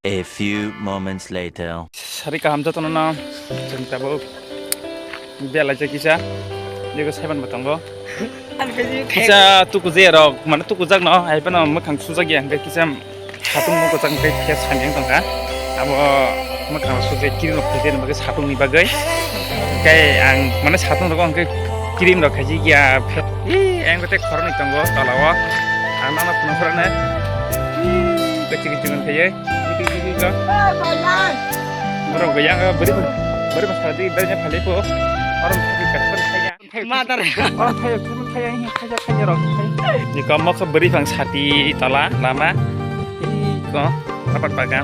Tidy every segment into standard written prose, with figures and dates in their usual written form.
A few moments later. Sari kaham jatuh nona, jengta bu, bela aja kisah, dia seven batanggo. Kisah tu kuzero, mana tu kuzak no, ayah pernah makan susah gya, gak kisah satu mau kuzak gak kisah sanjang tangga, abo makan susah kirim lo kerja nampak satu nih bagai, kayak ang mana satu orang kayak kirim lo kaji gya, ang kata koran itu tanggo, talawa, anak-anak penuh nih, kecil-kecilan kayak. Orang gaya beri masalah di banyak kali po orang sakit kasar saya orang saya ini saya orang jika mau ke beri bang sati tala lama kok rapat bagan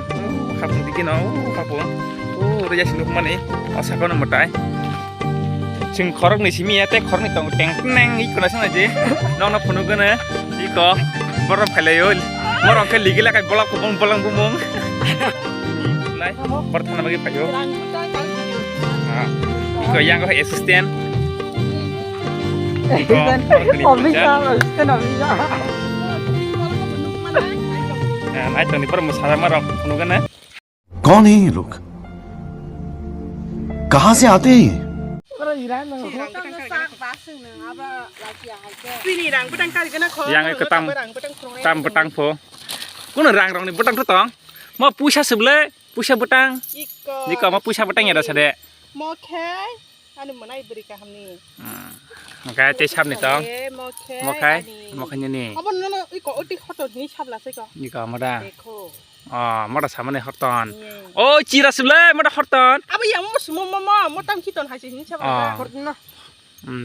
kapun bikin kapun raja sinduk mana asal kau nomotai jeng korang nih sini ya teh korang itu teng ikut nasi aja nong penuh na iko borong kalian borong kali gila kayak bolang bumung pertama bagi Pak Yo. Iko yang kau asisten. Naik tadi per masalah marah, penuh kan? कौन है ये लोग कहाँ से आते हैं yang ketam betang po. Kuna rang nih betang tuh tong. Mau pusat sebelah. Pusat betang, jika mau pusat betang ya dah sedek. Mau kai, anu mana iberikan kami. Makai cecap nih tong. Mau kai, mau kanya nih. Apa nana iko uti hotot ni sabla sih kok. Jika mau dah. Mau dah sama nih hoton. Oh, cira sebelah mau dah hoton. Apa yang mau tam kiton hasil ni sabla hoton.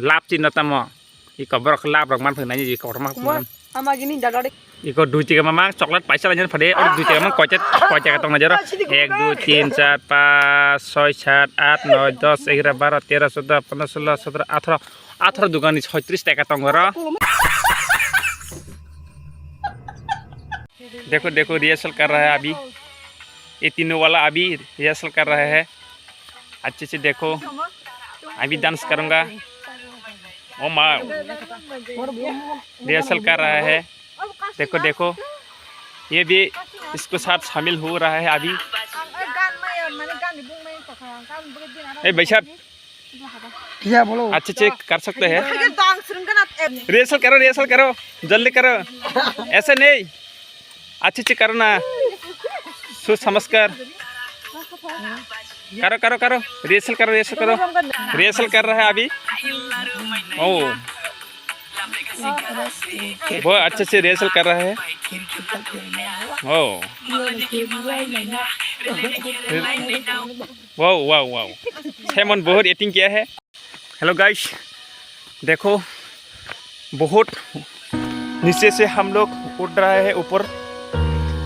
Lap cina tamu. Iko berok lap rok man penanya jika orang mah. Ama gini jaga dek. Iko 2 3 mamang coklat paisa lanjut pada orang 2 3 mamang kocet katong aja roh 1 2 3 4 5 6 7 8 9 10 11 12 13 14 16 17 18 दुकान 36 टाका तंग रो देखो rehearsal कर रहा है अभी ये तीनों वाला अभी रिहर्सल कर रहा है अच्छे से देखो अभी डांस करूंगा ओ माँ रिहर्सल कर रहा है देखो ये भी इसको साथ शामिल हो रहा है अभी भाई साहब क्या बोलो अच्छे से कर सकते हैं रिहर्सल करो जल्दी करो ऐसे नहीं अच्छे से करो ना सोच समझ कर करो रिहर्सल कर रहा है अभी ओ वो अच्छे से रिहर्सल कर रहा है वाह सैमन बहुत एक्टिंग किया है हेलो गाइस देखो बहुत नीचे से हम लोग उड़ रहा है ऊपर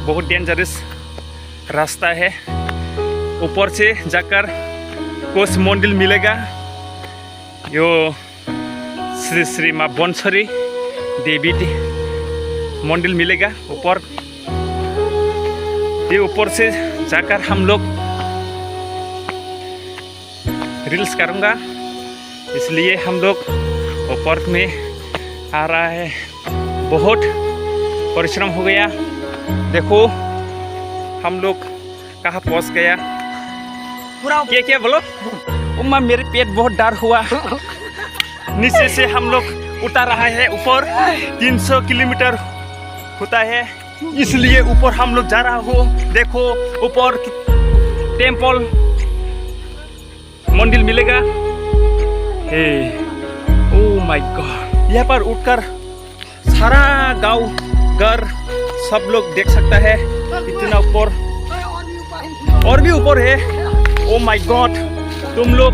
बहुत डेंजरस रास्ता है ऊपर से जाकर कुछ मंदिर मिलेगा यो श्री माँ बंसरी देवी मंदिर मिलेगा ऊपर ये ऊपर से जाकर हम लोग रील्स करूँगा इसलिए हम लोग ऊपर में आ रहा है बहुत परिश्रम हो गया देखो हम लोग कहाँ पहुँच गया क्या बोलो उम्मा मेरे पेट बहुत डर हुआ नीचे से हम लोग उतर रहा है ऊपर 300 किलोमीटर होता है इसलिए ऊपर हम लोग जा रहा हो देखो ऊपर टेम्पल मंदिर मिलेगा ओह माय गॉड यहाँ पर उठकर सारा गांव घर सब लोग देख सकता है इतना ऊपर और भी ऊपर है ओह माय गॉड तुम लोग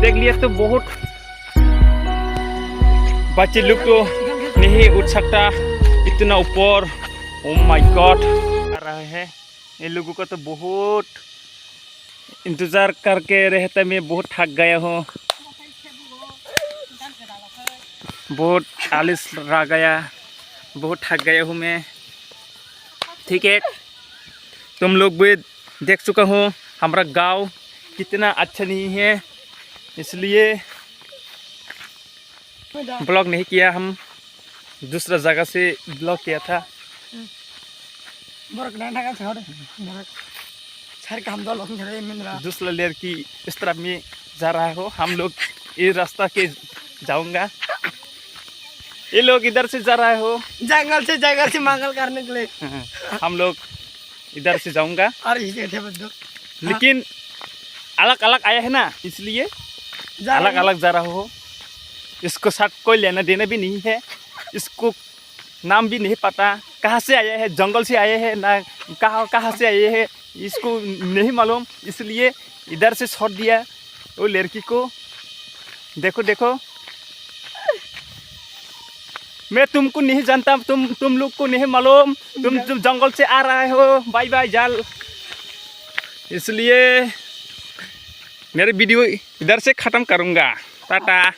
देख लिए तो बहुत बच्चे लोग तो नहीं उठ सकता इतना ऊपर ओह माय गॉड आ रहा है ये लोगों का तो बहुत इंतज़ार करके रहता मैं बहुत थक गया हूँ बहुत आलस रह गया बहुत थक गया हूँ मैं ठीक है तुम लोग भी देख चुका हूँ हमारा गांव कितना अच्छा नहीं है इसलिए ब्लॉग नहीं किया। हम दूसरा जगह से ब्लॉग किया था। दूसरा लेयर की इस तरफ में जा रहा हो। हम लोग ये रास्ता के जाऊंगा, ये लोग इधर से जा रहा हो, जंगल से मंगल करने के लिए। हम लोग इधर से जाऊंगा। और लेकिन अलग अलग आया है ना, इसलिए अलग अलग जा रहा हो। इसको साथ कोई लेना देना भी नहीं है, इसको नाम भी नहीं पता, कहाँ से आए हैं, जंगल से आए हैं ना कहाँ से आए हैं, इसको नहीं मालूम। इसलिए इधर से छोड़ दिया वो लड़की को। देखो देखो, मैं तुमको नहीं जानता, तुम लोग को नहीं मालूम, तुम जंगल से आ रहे हो। बाय बाय जाल। इसलिए मेरे वीडियो इधर से ख़त्म करूँगा। टाटा।